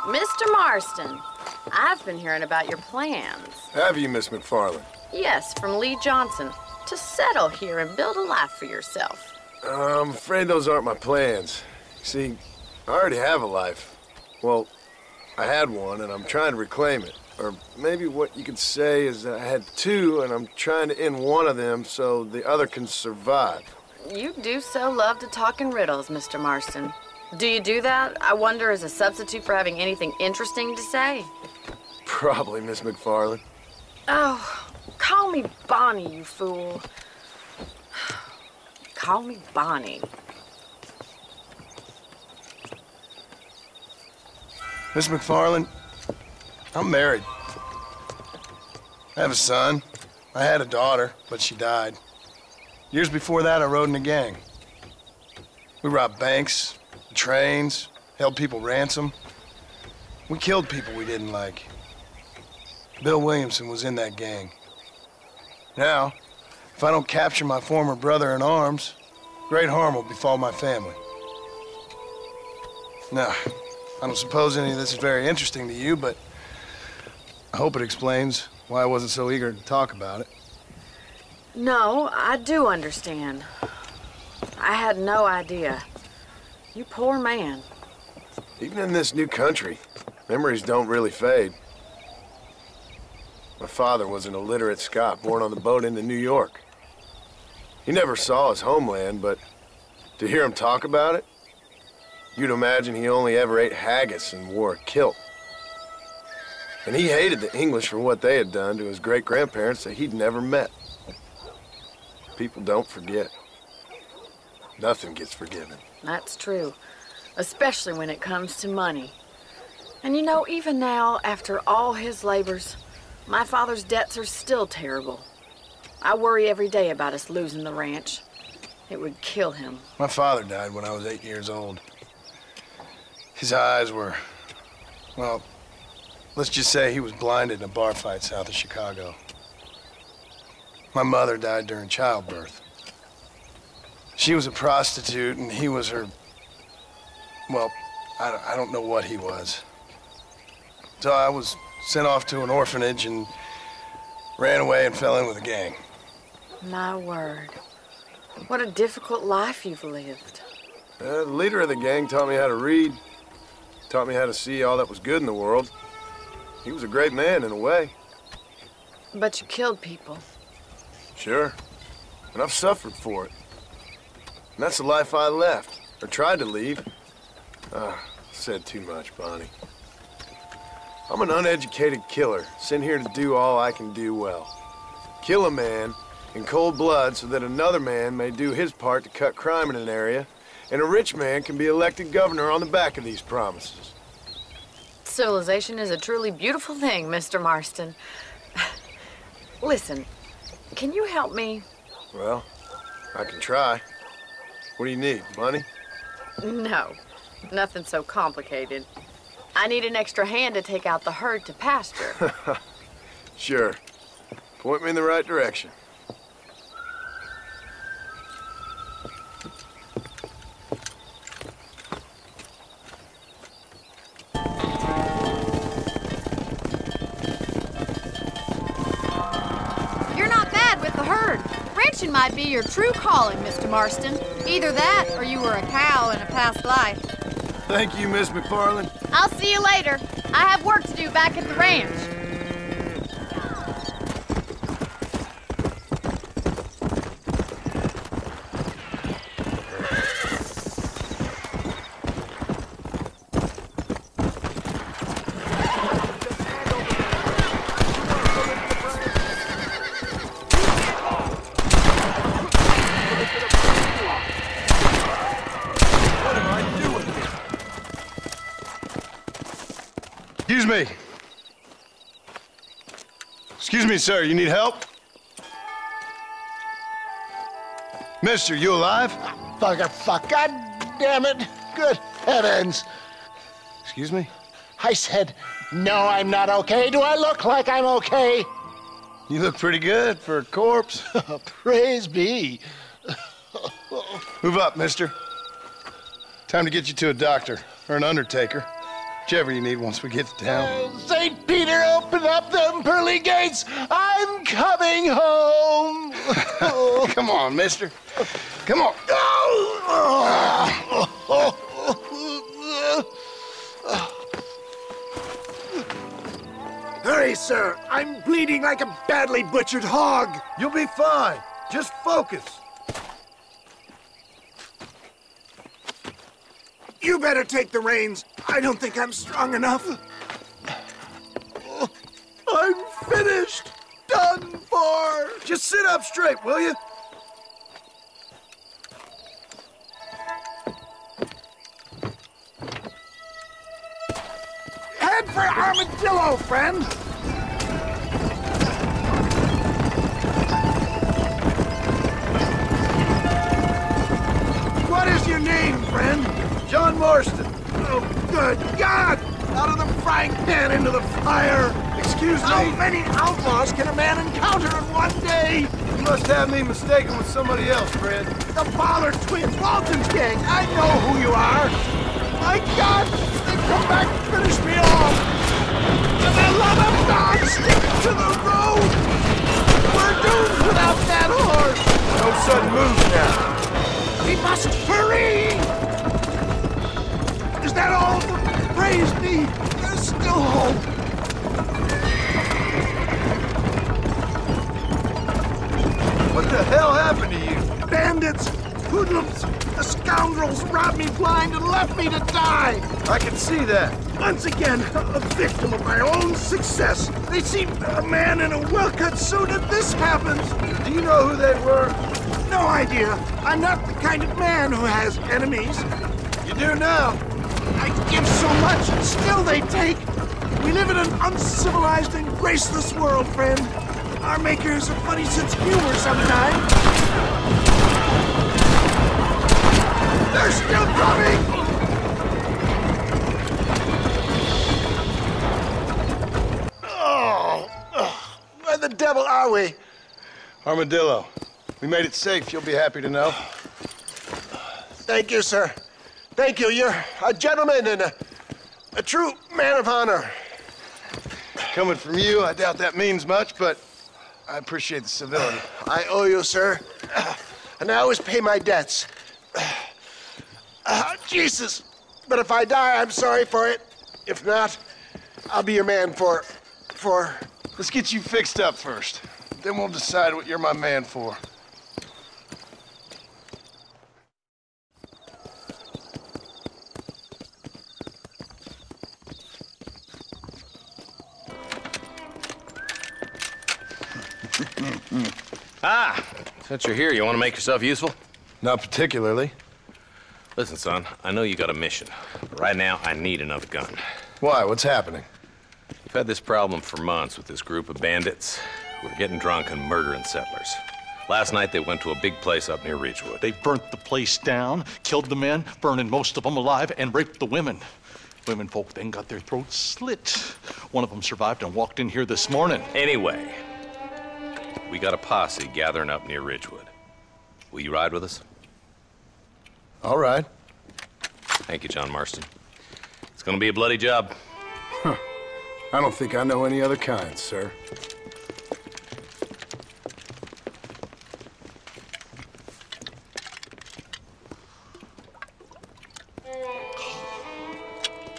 Mr. Marston, I've been hearing about your plans. Have you, Miss McFarland? Yes, from Lee Johnson, to settle here and build a life for yourself. I'm afraid those aren't my plans. See, I already have a life. Well, I had one, and I'm trying to reclaim it. Or maybe what you could say is that I had two, and I'm trying to end one of them so the other can survive. You do so love to talk in riddles, Mr. Marston. Do you do that, I wonder, as a substitute for having anything interesting to say? Probably, Miss McFarland. Oh, call me Bonnie, you fool. Call me Bonnie. Miss McFarland, I'm married. I have a son. I had a daughter, but she died. Years before that, I rode in a gang. We robbed banks, trains, held people ransom. We killed people we didn't like. Bill Williamson was in that gang. Now, if I don't capture my former brother in arms, great harm will befall my family. Now, I don't suppose any of this is very interesting to you, but I hope it explains why I wasn't so eager to talk about it. No, I do understand. I had no idea. You poor man. Even in this new country, memories don't really fade. My father was an illiterate Scot born on the boat into New York. He never saw his homeland, but to hear him talk about it, you'd imagine he only ever ate haggis and wore a kilt. And he hated the English for what they had done to his great-grandparents that he'd never met. People don't forget. Nothing gets forgiven. That's true, especially when it comes to money. And you know, even now, after all his labors, my father's debts are still terrible. I worry every day about us losing the ranch. It would kill him. My father died when I was 8 years old. His eyes were, well, let's just say he was blinded in a bar fight south of Chicago. My mother died during childbirth. She was a prostitute, and he was her, well, I don't know what he was. So I was sent off to an orphanage and ran away and fell in with a gang. My word. What a difficult life you've lived. The leader of the gang taught me how to read, taught me how to see all that was good in the world. He was a great man in a way. But you killed people. Sure. And I've suffered for it. And that's the life I left, or tried to leave. Said too much, Bonnie. I'm an uneducated killer, sent here to do all I can do well. Kill a man in cold blood so that another man may do his part to cut crime in an area, and a rich man can be elected governor on the back of these promises. Civilization is a truly beautiful thing, Mr. Marston. Listen, can you help me? Well, I can try. What do you need, money? No, nothing so complicated. I need an extra hand to take out the herd to pasture. Sure. Point me in the right direction. You're not bad with the herd. Ranching might be your true calling, Mr. Marston. Either that, or you were a cow in a past life. Thank you, Miss McFarland. I'll see you later. I have work to do back at the ranch. Excuse me. Excuse me, sir. You need help? Mister, you alive? Fuck. God damn it. Good heavens. Excuse me? I said, no, I'm not okay. Do I look like I'm okay? You look pretty good for a corpse. Praise be. Move up, mister. Time to get you to a doctor or an undertaker. Whichever you need once we get to town. St. Peter, open up them pearly gates. I'm coming home. Come on, mister. Come on. Hurry, sir. I'm bleeding like a badly butchered hog. You'll be fine. Just focus. You better take the reins. I don't think I'm strong enough. I'm finished. Done for. Just sit up straight, will you? Head for Armadillo, friend. What is your name, friend? John Marston. Oh, good God! Out of the frying pan into the fire! Excuse me? How many outlaws can a man encounter in one day? You must have me mistaken with somebody else, Fred. The Fowler twins, Walton's gang! I know who you are! My God! They come back to finish me off! For the love of God, stick to the road! We're doomed without that horse! No sudden moves now. We must hurry! Is that all? Praise be! There's still hope! What the hell happened to you? Bandits! Hoodlums! The scoundrels robbed me blind and left me to die! I can see that. Once again, a victim of my own success! They see a man in a well-cut suit and this happens! Do you know who they were? No idea! I'm not the kind of man who has enemies! You do now. I give so much and still they take! We live in an uncivilized and graceless world, friend! Our maker has a funny sense of humor sometimes! They're still coming! Where the devil are we? Armadillo. We made it safe, you'll be happy to know. Thank you, sir. Thank you. You're a gentleman and a true man of honor. Coming from you, I doubt that means much, but I appreciate the civility. I owe you, sir. And I always pay my debts. Jesus. But if I die, I'm sorry for it. If not, I'll be your man for... Let's get you fixed up first. Then we'll decide what you're my man for. Since you're here, you want to make yourself useful? Not particularly. Listen, son, I know you got a mission, but right now I need another gun. Why? What's happening? We've had this problem for months with this group of bandits who are getting drunk and murdering settlers. Last night they went to a big place up near Ridgewood. They burnt the place down, killed the men, burning most of them alive, and raped the women. Women folk then got their throats slit. One of them survived and walked in here this morning. Anyway, we got a posse gathering up near Ridgewood. Will you ride with us? All right. Thank you, John Marston. It's gonna be a bloody job. I don't think I know any other kind, sir.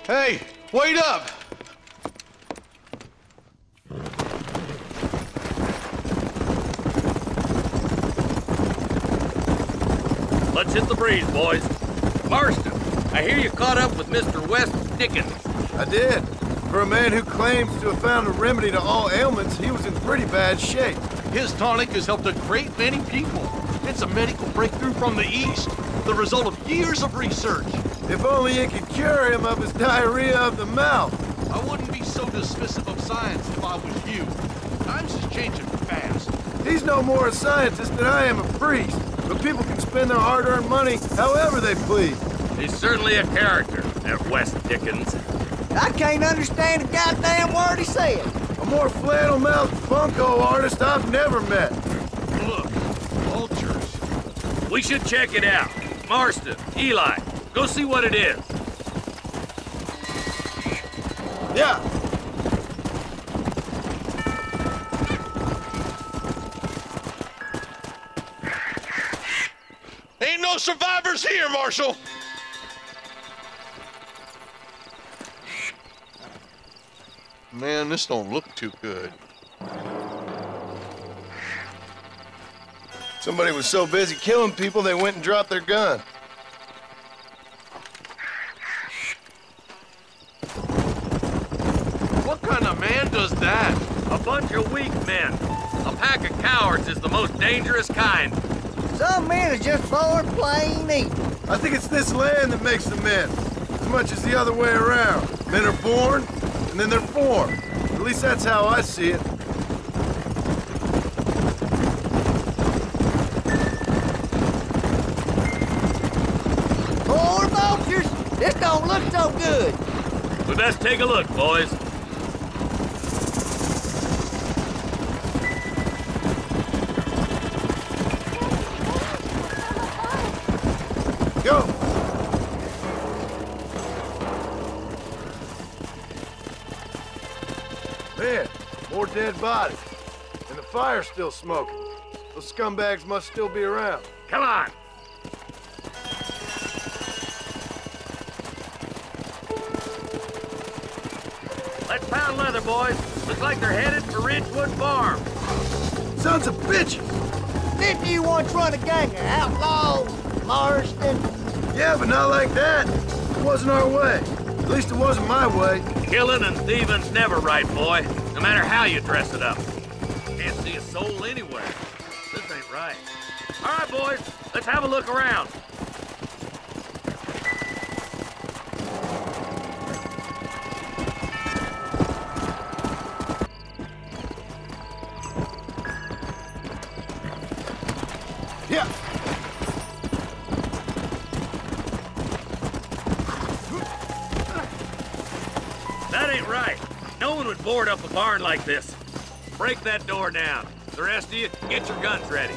Hey, wait up! Let's hit the breeze, boys. Marston, I hear you caught up with Mr. West Dickens. I did. For a man who claims to have found a remedy to all ailments, he was in pretty bad shape. His tonic has helped a great many people. It's a medical breakthrough from the East, the result of years of research. If only it could cure him of his diarrhea of the mouth. I wouldn't be so dismissive of science if I was you. Times is changing fast. He's no more a scientist than I am a priest. But people can spend their hard-earned money however they please. He's certainly a character, that West Dickens. I can't understand a goddamn word he said. A more flannel-mouthed funko artist I've never met. Look, vultures. We should check it out. Marston, Eli, go see what it is. Yeah. Ain't no survivors here, Marshal. Man, this don't look too good. Somebody was so busy killing people, they went and dropped their gun. What kind of man does that? A bunch of weak men. A pack of cowards is the most dangerous kind. Some men are just born plain evil. I think it's this land that makes the men, as much as the other way around. Men are born, and then they're formed. At least that's how I see it. Poor vultures, this don't look so good. We best take a look, boys. Go! Man, more dead bodies. And the fire's still smoking. Those scumbags must still be around. Come on. Let's pound leather, boys. Looks like they're headed for Ridgewood Farm. Sons of bitches! Didn't you once run a gang of outlaws, Marston? Yeah, but not like that. It wasn't our way. At least it wasn't my way. Killing and thieving's never right, boy. No matter how you dress it up. Can't see a soul anywhere. This ain't right. All right, boys. Let's have a look around. Yeah. That ain't right. No one would board up a barn like this. Break that door down. The rest of you, get your guns ready.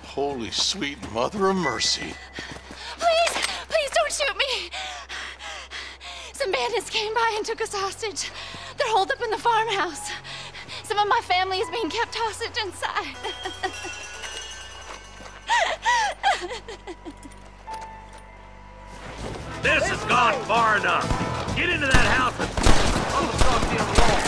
Holy sweet mother of mercy. Please don't shoot me. Some bandits came by and took us hostage. They're holed up in the farmhouse. Some of my family is being kept hostage inside. This has gone far enough. Get into that house and I'll talk to you on the wall.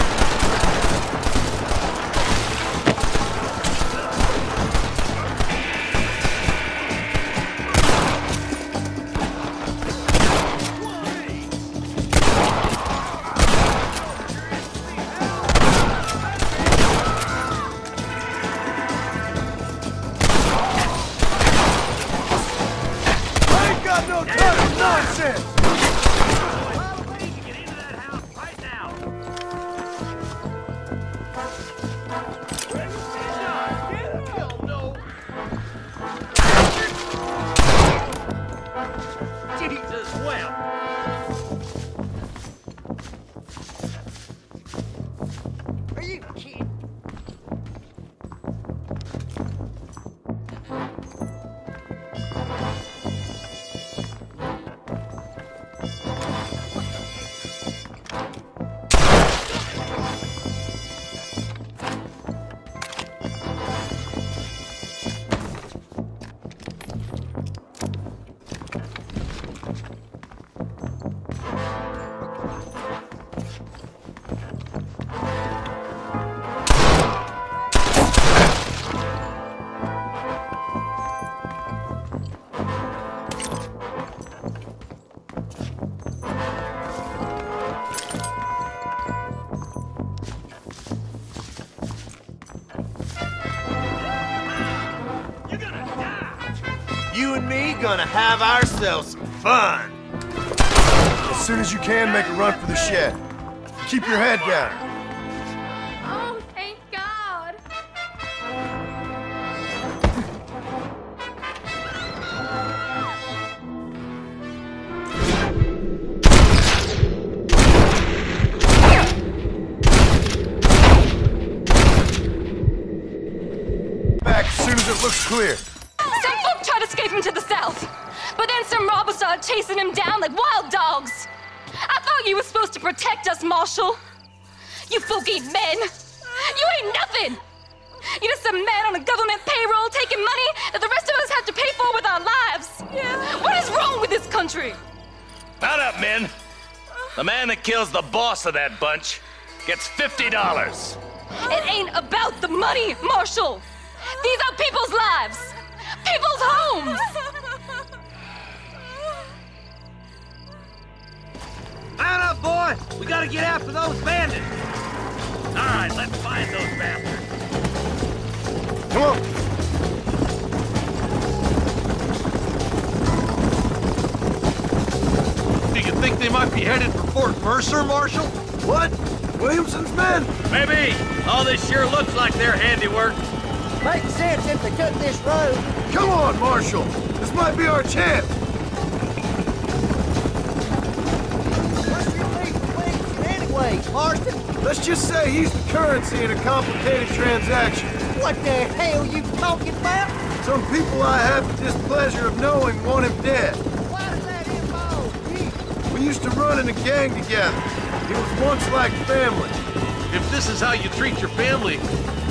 No time for nonsense! Get into that house right now. Hell no. Jesus wept. Are you kidding? You and me gonna have ourselves some fun. As soon as you can, make a run for the shed. Keep your head down. Oh, thank God. Clear. Some folk tried escaping to the south, but then some robbers started chasing him down like wild dogs. I thought you were supposed to protect us, Marshal. You folk ain't men. You ain't nothing. You're just a man on a government payroll taking money that the rest of us have to pay for with our lives. Yeah. What is wrong with this country? Mount up, men. The man that kills the boss of that bunch gets $50. It ain't about the money, Marshal. These are people's lives, people's homes. Mount up, boy. We gotta get after those bandits. All right, let's find those bastards. Come on. Do you think they might be headed for Fort Mercer, Marshal? What? Williamson's men? Maybe. All this sure looks like their handiwork. Makes sense if they took this road. Come on, Marshal. This might be our chance. What's your lead to Williamson anyway, Marston? Let's just say he's the currency in a complicated transaction. What the hell you talking about? Some people I have the displeasure of knowing want him dead. Why does that involve you? We used to run in a gang together. He was once like family. If this is how you treat your family,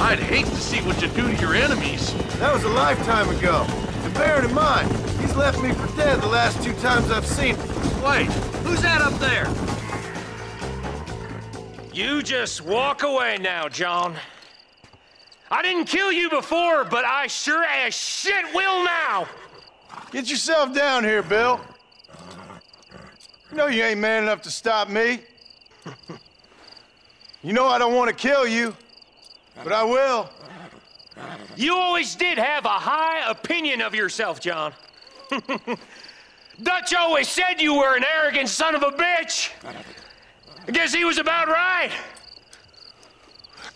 I'd hate to see what you do to your enemies. That was a lifetime ago. And bearing in mind, he's left me for dead the last 2 times I've seen him. Wait, who's that up there? You just walk away now, John. I didn't kill you before, but I sure as shit will now. Get yourself down here, Bill. You know you ain't man enough to stop me. You know I don't want to kill you, but I will. You always did have a high opinion of yourself, John. Dutch always said you were an arrogant son of a bitch. I guess he was about right.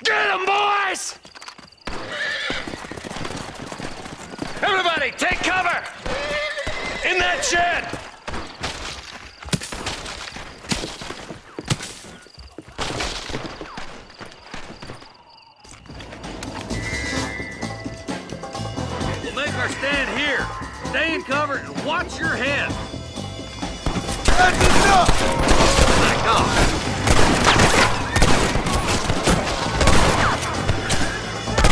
Get him, boys! Everybody, take cover! In that shed! We'll make our stand here. Stay in cover and watch your head. That's enough! Back off.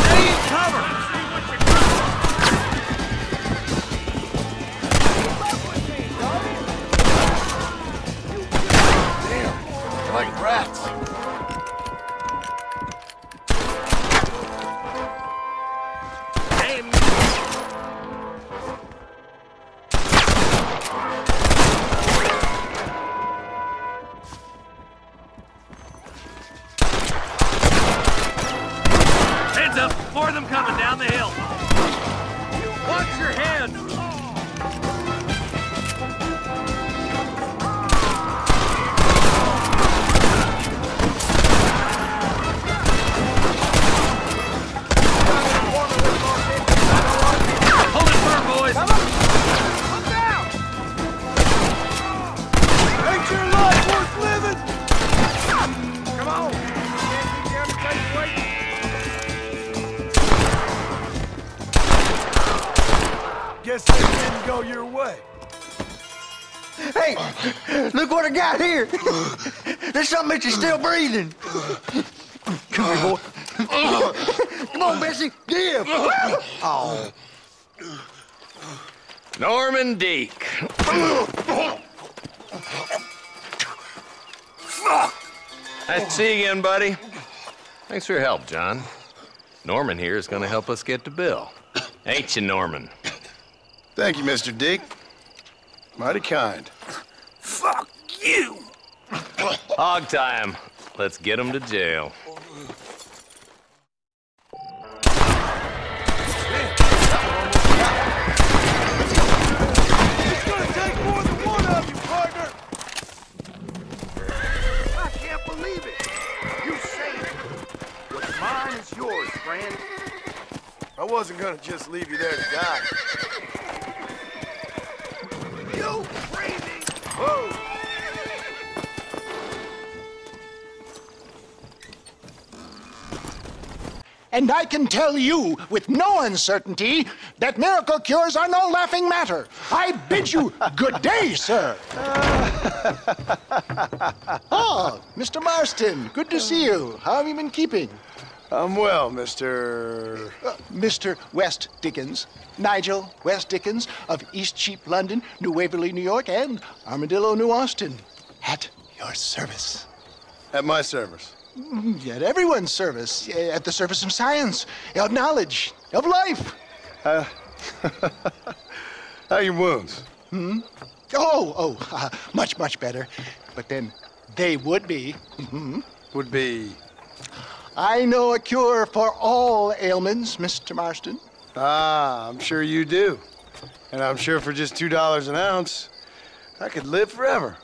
Stay in cover! Like rats. Damn. Heads up, more of them coming down the hill. Watch your head. Guess that didn't go your way. Hey, look what I got here. There's something that you're still breathing. Come here, boy. Come on, Bessie, give. Oh. Norman Deek. Nice to see you again, buddy. Thanks for your help, John. Norman here is going to help us get to Bill. Ain't you, Norman? Thank you, Mr. Deek. Mighty kind. Fuck you! Hog time. Let's get him to jail. It's gonna take more than one of you, partner! I can't believe it! You saved me! What's mine is yours, friend. I wasn't gonna just leave you there to die. You crazy! Whoa! And I can tell you with no uncertainty that miracle cures are no laughing matter. I bid you good day, sir. Oh, Mr. Marston, good to see you. How have you been keeping? I'm well, Mr. Mr. West Dickens. Nigel West Dickens of Eastcheap, London, New Waverly, New York, and Armadillo, New Austin. At your service. At my service. At everyone's service. At the service of science, of knowledge, of life. How are your wounds? Much, much better. But then they would be. Would be? I know a cure for all ailments, Mr. Marston. Ah, I'm sure you do. And I'm sure for just $2 an ounce, I could live forever.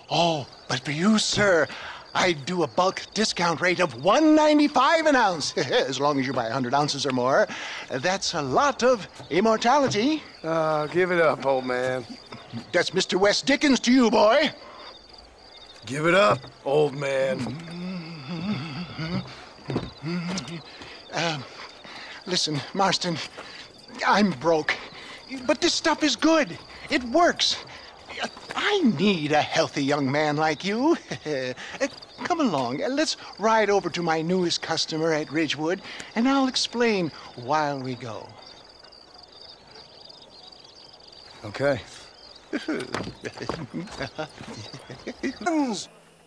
Oh, but for you, sir, I'd do a bulk discount rate of $1.95 an ounce, as long as you buy 100 ounces or more. That's a lot of immortality. Give it up, old man. That's Mr. West Dickens to you, boy. Give it up, old man. Listen, Marston, I'm broke, but this stuff is good. It works. I need a healthy young man like you. Come along, let's ride over to my newest customer at Ridgewood, and I'll explain while we go. Okay.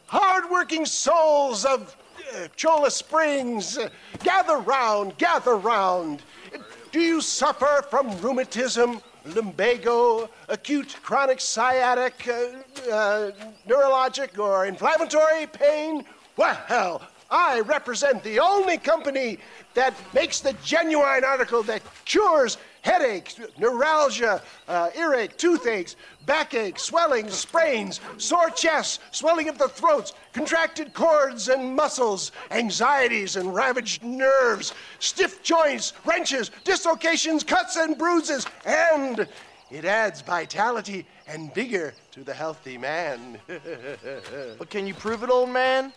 Hard-working souls of Cholla Springs, gather round, gather round. Do you suffer from rheumatism, lumbago, acute chronic sciatic, neurologic, or inflammatory pain? Well, I represent the only company that makes the genuine article that cures headaches, neuralgia, earache, toothaches, backache, swelling, sprains, sore chests, swelling of the throats, contracted cords and muscles, anxieties and ravaged nerves, stiff joints, wrenches, dislocations, cuts and bruises, and it adds vitality and vigor to the healthy man. But can you prove it, old man?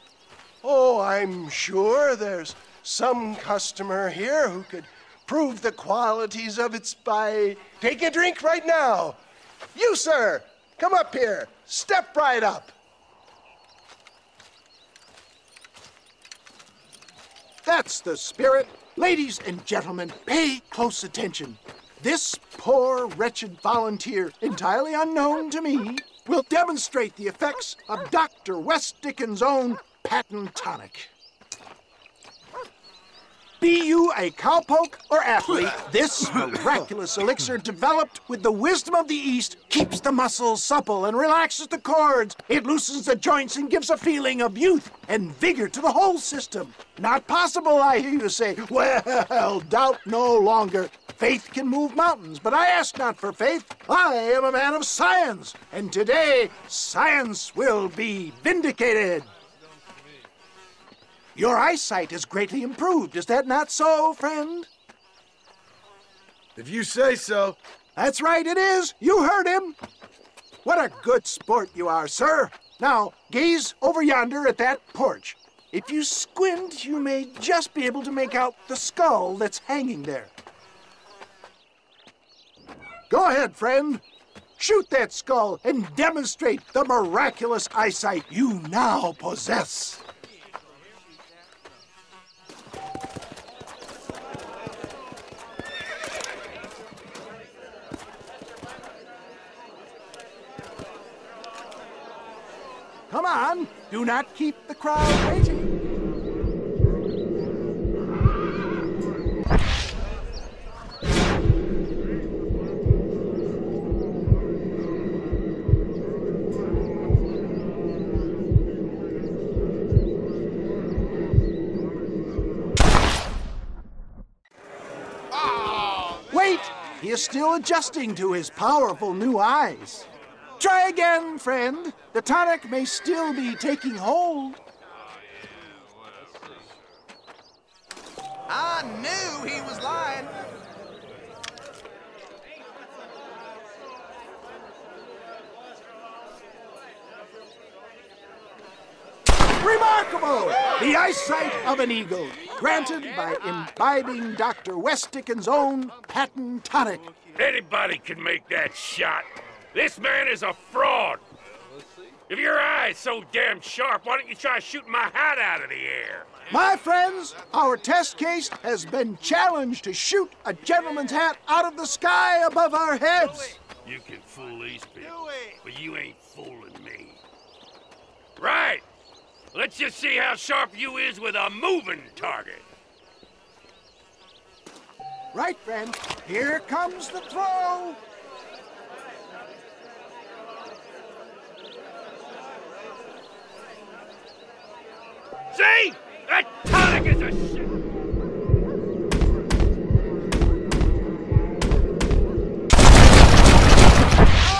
Oh, I'm sure there's some customer here who could prove the qualities of it by taking a drink right now. You, sir, come up here. Step right up. That's the spirit. Ladies and gentlemen, pay close attention. This poor, wretched volunteer, entirely unknown to me, will demonstrate the effects of Dr. West Dickens' own patent tonic. Be you a cowpoke or athlete, this miraculous elixir developed with the wisdom of the East keeps the muscles supple and relaxes the cords. It loosens the joints and gives a feeling of youth and vigor to the whole system. Not possible, I hear you say. Well, doubt no longer. Faith can move mountains, but I ask not for faith. I am a man of science, and today science will be vindicated. Your eyesight is greatly improved. Is that not so, friend? If you say so. That's right, it is. You heard him. What a good sport you are, sir. Now, gaze over yonder at that porch. If you squint, you may just be able to make out the skull that's hanging there. Go ahead, friend. Shoot that skull and demonstrate the miraculous eyesight you now possess. Come on, do not keep the crowd waiting. Wait, he is still adjusting to his powerful new eyes. Try again, friend. The tonic may still be taking hold. I knew he was lying. Remarkable! The eyesight of an eagle. granted by imbibing Dr. West Dickens' own patent tonic. Anybody can make that shot. This man is a fraud. If your eye's so damn sharp, why don't you try shooting my hat out of the air? My friends, our test case has been challenged to shoot a gentleman's hat out of the sky above our heads. You can fool these people, but you ain't fooling me. Right. Let's just see how sharp you is with a moving target. Right, friend. Here comes the throw. See? That tonic is a shit.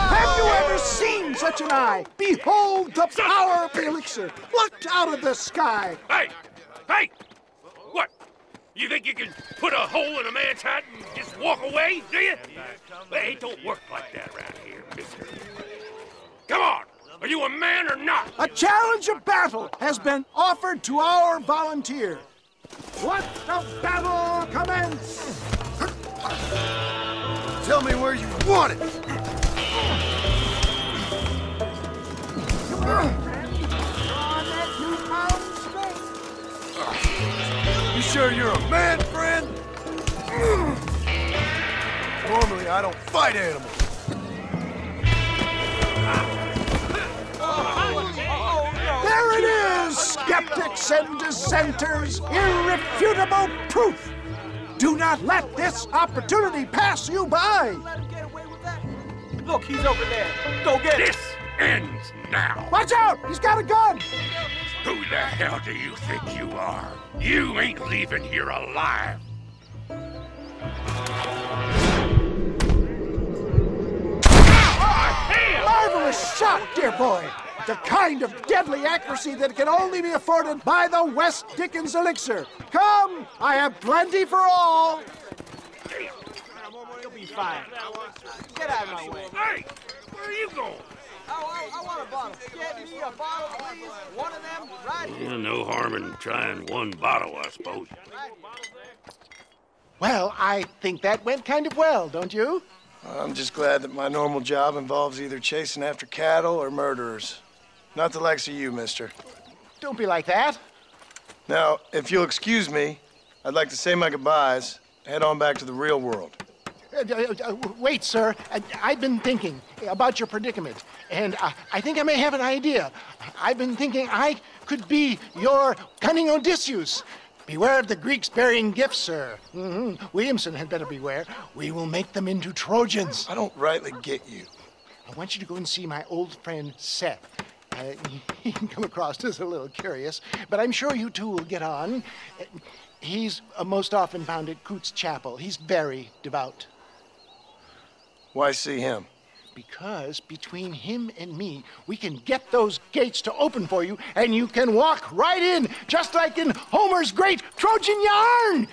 Have you ever seen such an eye? Behold the power of the elixir, plucked out of the sky. Hey! Hey! What? You think you can put a hole in a man's hat and just walk away, do you? Hey, it don't work like that around here, mister. Come on! Are you a man or not? A challenge of battle has been offered to our volunteer. Let the battle commence! Tell me where you want it. You sure you're a man, friend? Normally, I don't fight animals. There it is, skeptics and dissenters, irrefutable proof. Do not let this opportunity pass you by. Look, he's over there. Go get him. This ends now. Watch out, he's got a gun. Who the hell do you think you are? You ain't leaving here alive. Marvelous shot, dear boy. The kind of deadly accuracy that can only be afforded by the West Dickens elixir. Come, I have plenty for all. You'll be fine. Get out of my way. Hey, where are you going? I want a bottle. Get me a bottle, please. One of them, right here. No harm in trying one bottle, I suppose. Well, I think that went kind of well, don't you? I'm just glad that my normal job involves either chasing after cattle or murderers. Not the likes of you, mister. Don't be like that. Now, if you'll excuse me, I'd like to say my goodbyes, head on back to the real world. Wait, sir. I've been thinking about your predicament, and I think I may have an idea. I've been thinking I could be your cunning Odysseus. Beware of the Greeks bearing gifts, sir. Williamson had better beware. We will make them into Trojans. I don't rightly get you. I want you to go and see my old friend Seth. He can come across as a little curious, but I'm sure you two will get on. He's most often found at Coots Chapel. He's very devout. Why see him? Because between him and me, we can get those gates to open for you, and you can walk right in, just like in Homer's great Trojan yarn.